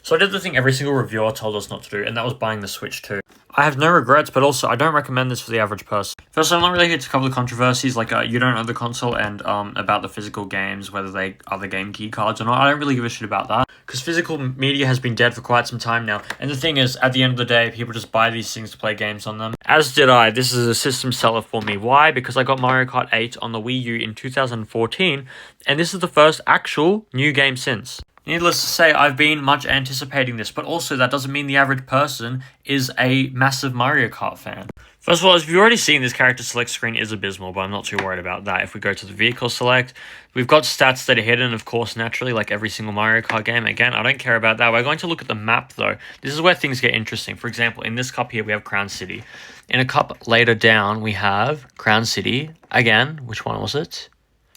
So I did the thing every single reviewer told us not to do, and that was buying the Switch 2. I have no regrets, but also I don't recommend this for the average person. First, I'm not really here to cover the controversies, like you don't own the console and about the physical games, whether they are the Game Gear cards or not. I don't really give a shit about that, because physical media has been dead for quite some time now. And the thing is, at the end of the day, people just buy these things to play games on them. As did I. This is a system seller for me. Why? Because I got Mario Kart 8 on the Wii U in 2014, and this is the first actual new game since. Needless to say, I've been much anticipating this, but also that doesn't mean the average person is a massive Mario Kart fan. First of all, as you've already seen, this character select screen is abysmal, but I'm not too worried about that. If we go to the vehicle select, we've got stats that are hidden, of course, naturally, like every single Mario Kart game. Again, I don't care about that. We're going to look at the map, though. This is where things get interesting. For example, in this cup here, we have Crown City. In a cup later down, we have Crown City. Again, which one was it?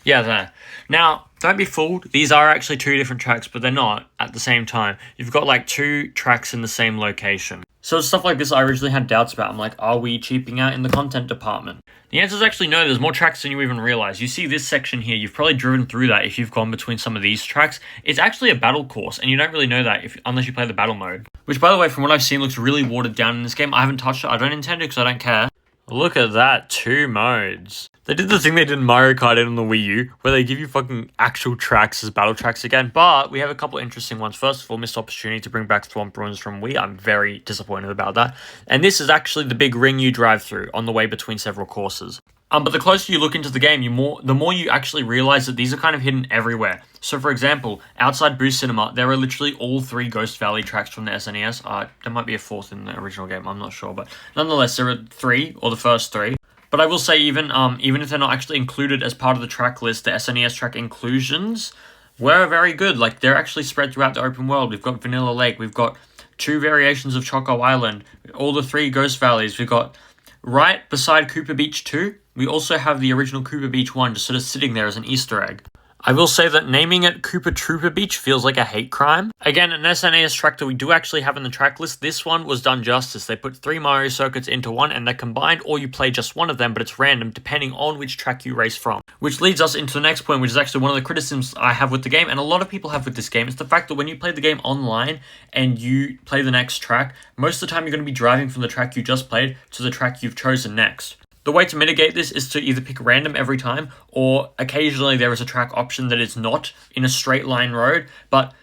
Yeah, there. Now, don't be fooled. These are actually two different tracks, but they're not at the same time. You've got like two tracks in the same location. So stuff like this I originally had doubts about. I'm like, are we cheaping out in the content department? The answer is actually no. There's more tracks than you even realize. You see this section here. You've probably driven through that if you've gone between some of these tracks. It's actually a battle course, and you don't really know that unless you play the battle mode. Which, by the way, from what I've seen, looks really watered down in this game. I haven't touched it. I don't intend to because I don't care. Look at that, 2 modes. They did the thing they did in Mario Kart 8 on the Wii U, where they give you fucking actual tracks as battle tracks again, but we have a couple interesting ones. First of all, missed opportunity to bring back Thwomp Ruins from Wii. I'm very disappointed about that. And this is actually the big ring you drive through on the way between several courses. But the closer you look into the game, the more you actually realize that these are kind of hidden everywhere. So, for example, outside Boo Cinema, there are literally all 3 Ghost Valley tracks from the SNES. There might be a 4th in the original game, I'm not sure, but nonetheless, there are 3, or the first 3. But I will say, even if they're not actually included as part of the track list, the SNES track inclusions were very good. Like, they're actually spread throughout the open world. We've got Vanilla Lake, we've got 2 variations of Choco Island, all the 3 Ghost Valleys, we've got right beside Cooper Beach 2. We also have the original Cooper Beach 1 just sort of sitting there as an Easter egg. I will say that naming it Koopa Troopa Beach feels like a hate crime. Again, an SNES track that we do actually have in the track list, this one was done justice. They put 3 Mario circuits into one and they're combined, or you play just one of them, but it's random depending on which track you race from. Which leads us into the next point, which is actually one of the criticisms I have with the game, and a lot of people have with this game. It's the fact that when you play the game online and you play the next track, most of the time you're going to be driving from the track you just played to the track you've chosen next. The way to mitigate this is to either pick random every time, or occasionally there is a track option that is not in a straight line road. But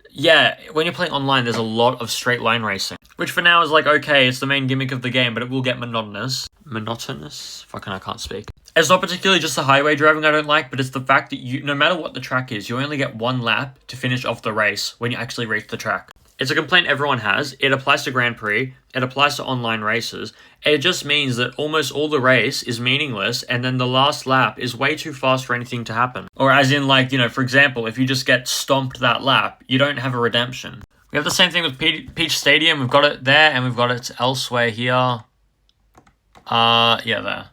yeah, when you're playing online, there's a lot of straight line racing, which for now is like, okay, it's the main gimmick of the game, but it will get monotonous. Monotonous? Fucking I can't speak. It's not particularly just the highway driving I don't like, but it's the fact that no matter what the track is, you only get 1 lap to finish off the race when you actually reach the track. It's a complaint everyone has. It applies to Grand Prix. It applies to online races. It just means that almost all the race is meaningless, and then the last lap is way too fast for anything to happen. Or as in, like, for example, if you just get stomped that lap, you don't have a redemption. We have the same thing with Peach Stadium. We've got it there, and we've got it elsewhere here. Yeah, there.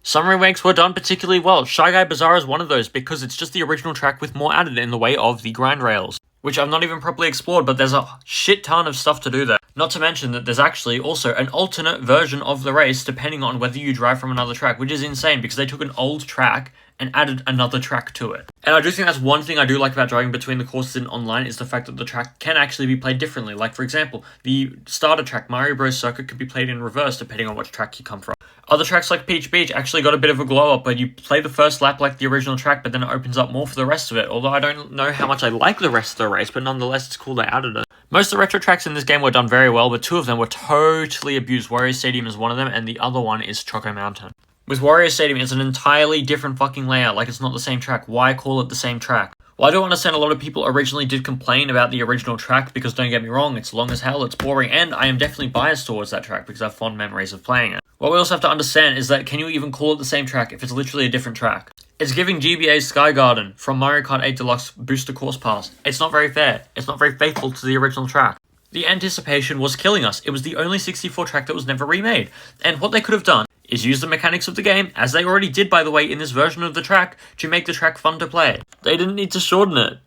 Some remakes were done particularly well. Shy Guy Bazaar is one of those, because it's just the original track with more added in the way of the grind rails, which I've not even properly explored, but there's a shit ton of stuff to do there. Not to mention that there's actually also an alternate version of the race depending on whether you drive from another track, which is insane because they took an old track and added another track to it. And I do think that's one thing I do like about driving between the courses in online is the fact that the track can actually be played differently. Like, for example, the starter track, Mario Bros. Circuit, could be played in reverse depending on which track you come from. Other tracks like Peach Beach actually got a bit of a glow up, but you play the first lap like the original track, but then it opens up more for the rest of it. Although I don't know how much I like the rest of the race, but nonetheless, it's cool they added it. Most of the retro tracks in this game were done very well, but 2 of them were totally abused. Wario Stadium is one of them, and the other one is Choco Mountain. With Wario Stadium, it's an entirely different fucking layout, like it's not the same track. Why call it the same track? Well, I do understand a lot of people originally did complain about the original track, because don't get me wrong, it's long as hell, it's boring, and I am definitely biased towards that track because I have fond memories of playing it. What we also have to understand is that can you even call it the same track if it's literally a different track? It's giving GBA's Sky Garden from Mario Kart 8 Deluxe Booster Course Pass. It's not very fair. It's not very faithful to the original track. The anticipation was killing us. It was the only 64 track that was never remade. And what they could have done is use the mechanics of the game, as they already did by the way in this version of the track, to make the track fun to play. They didn't need to shorten it.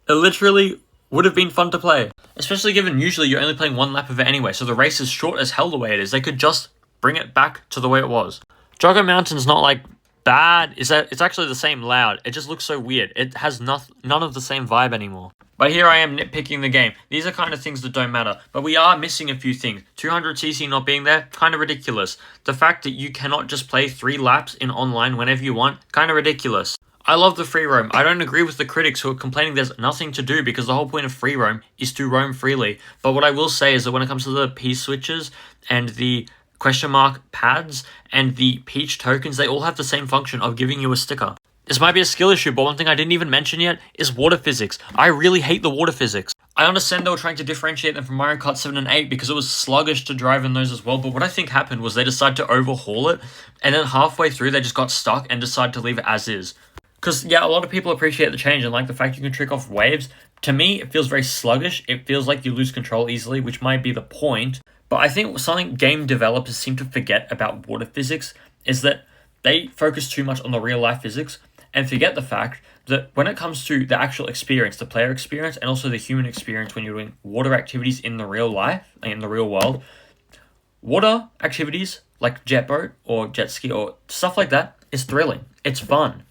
It literally would have been fun to play. Especially given usually you're only playing 1 lap of it anyway, so the race is short as hell the way it is. They could just bring it back to the way it was. Choco Mountain's not like bad is that it's actually the same loud. It just looks so weird. It has none of the same vibe anymore. But here I am nitpicking the game. These are kind of things that don't matter. But we are missing a few things. 200cc not being there, kind of ridiculous. The fact that you cannot just play 3 laps in online whenever you want, kind of ridiculous. I love the free roam. I don't agree with the critics who are complaining there's nothing to do because the whole point of free roam is to roam freely. But what I will say is that when it comes to the P switches and the question mark pads and the peach tokens, they all have the same function of giving you a sticker. This might be a skill issue, but one thing I didn't even mention yet is water physics. I really hate the water physics. I understand they were trying to differentiate them from Mario Kart 7 and 8 because it was sluggish to drive in those as well, but what I think happened was they decided to overhaul it, and then halfway through they just got stuck and decided to leave it as is. Because, yeah, a lot of people appreciate the change and like the fact you can trick off waves. To me, it feels very sluggish. It feels like you lose control easily, which might be the point. But I think something game developers seem to forget about water physics is that they focus too much on the real-life physics and forget the fact that when it comes to the actual experience, the player experience, and also the human experience when you're doing water activities in the real life, in the real world, water activities like jet boat or jet ski or stuff like that is thrilling. It's fun.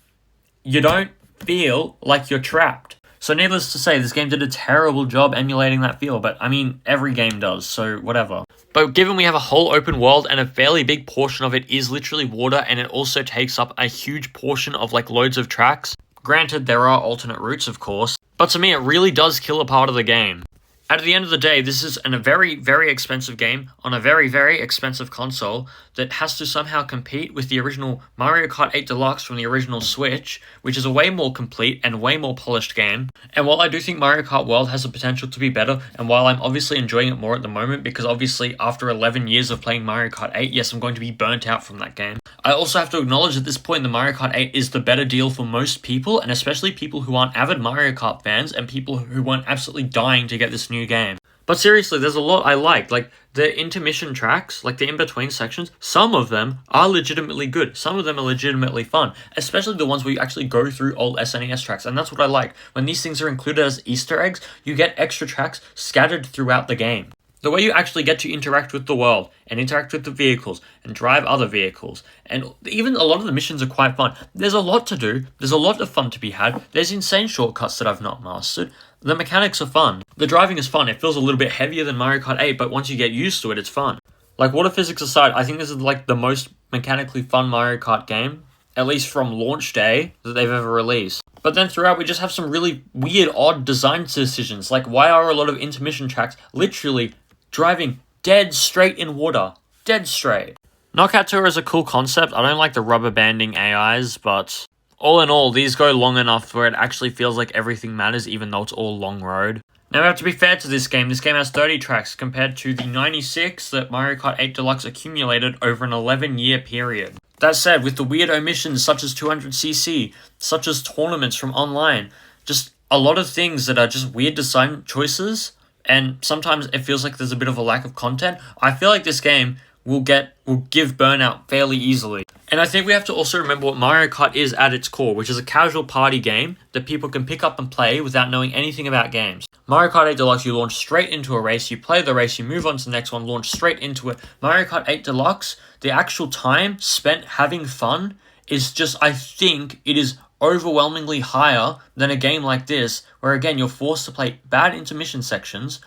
You don't feel like you're trapped. So needless to say, this game did a terrible job emulating that feel, but I mean, every game does, so whatever. But given we have a whole open world and a fairly big portion of it is literally water, and it also takes up a huge portion of like loads of tracks, granted there are alternate routes of course, but to me it really does kill a part of the game. At the end of the day, this is a very, very expensive game on a very, very expensive console that has to somehow compete with the original Mario Kart 8 Deluxe from the original Switch, which is a way more complete and way more polished game. And while I do think Mario Kart World has the potential to be better, and while I'm obviously enjoying it more at the moment, because obviously after 11 years of playing Mario Kart 8, yes, I'm going to be burnt out from that game. I also have to acknowledge at this point the Mario Kart 8 is the better deal for most people, and especially people who aren't avid Mario Kart fans and people who weren't absolutely dying to get this new game. But seriously, there's a lot I like the intermission tracks, like the in-between sections, some of them are legitimately good, some of them are legitimately fun, especially the ones where you actually go through old SNES tracks, and that's what I like. When these things are included as Easter eggs, you get extra tracks scattered throughout the game. The way you actually get to interact with the world, and interact with the vehicles, and drive other vehicles, and even a lot of the missions are quite fun. There's a lot to do, there's a lot of fun to be had, there's insane shortcuts that I've not mastered. The mechanics are fun. The driving is fun. It feels a little bit heavier than Mario Kart 8, but once you get used to it, it's fun. Like, water physics aside, I think this is like the most mechanically fun Mario Kart game, at least from launch day, that they've ever released. But then throughout, we just have some really weird, odd design decisions. Like, why are a lot of intermission tracks literally driving dead straight in water? Dead straight. Knockout Tour is a cool concept. I don't like the rubber banding AIs, but all in all, these go long enough where it actually feels like everything matters, even though it's all long road. Now, we have to be fair to this game. This game has 30 tracks compared to the 96 that Mario Kart 8 Deluxe accumulated over an 11-year period. That said, with the weird omissions such as 200cc, such as tournaments from online, just a lot of things that are just weird design choices, and sometimes it feels like there's a bit of a lack of content, I feel like this game will give burnout fairly easily. And I think we have to also remember what Mario Kart is at its core, which is a casual party game that people can pick up and play without knowing anything about games. Mario Kart 8 Deluxe, you launch straight into a race, you play the race, you move on to the next one, launch straight into it. Mario Kart 8 Deluxe, the actual time spent having fun is just, I think, it is overwhelmingly higher than a game like this, where again, you're forced to play bad intermission sections,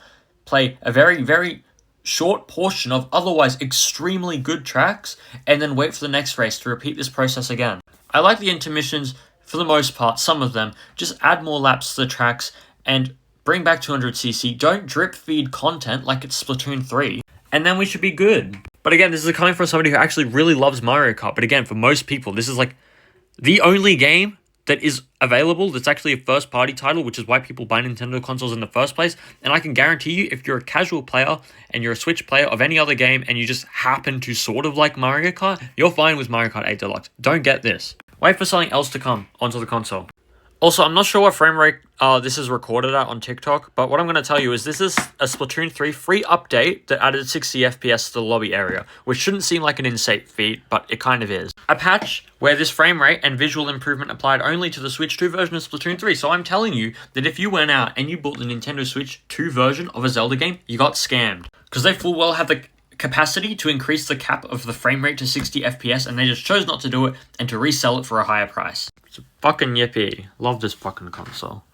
play a very, very short portion of otherwise extremely good tracks, and then wait for the next race to repeat this process again. I like the intermissions for the most part, some of them. Just add more laps to the tracks and bring back 200cc. Don't drip feed content like it's Splatoon 3, and then we should be good. But again, this is coming from somebody who actually really loves Mario Kart. But again, for most people, this is like the only game that is available that's actually a first-party title, which is why people buy Nintendo consoles in the first place. And I can guarantee you, if you're a casual player and you're a Switch player of any other game and you just happen to sort of like Mario Kart, you're fine with Mario Kart 8 Deluxe. Don't get this. Wait for something else to come onto the console. Also, I'm not sure what frame rate this is recorded at on TikTok, but what I'm going to tell you is this is a Splatoon 3 free update that added 60 FPS to the lobby area, which shouldn't seem like an insane feat, but it kind of is. A patch where this frame rate and visual improvement applied only to the Switch 2 version of Splatoon 3, so I'm telling you that if you went out and you bought the Nintendo Switch 2 version of a Zelda game, you got scammed. Because they full well have the capacity to increase the cap of the frame rate to 60 FPS, and they just chose not to do it and to resell it for a higher price. It's a fucking yippee. Love this fucking console.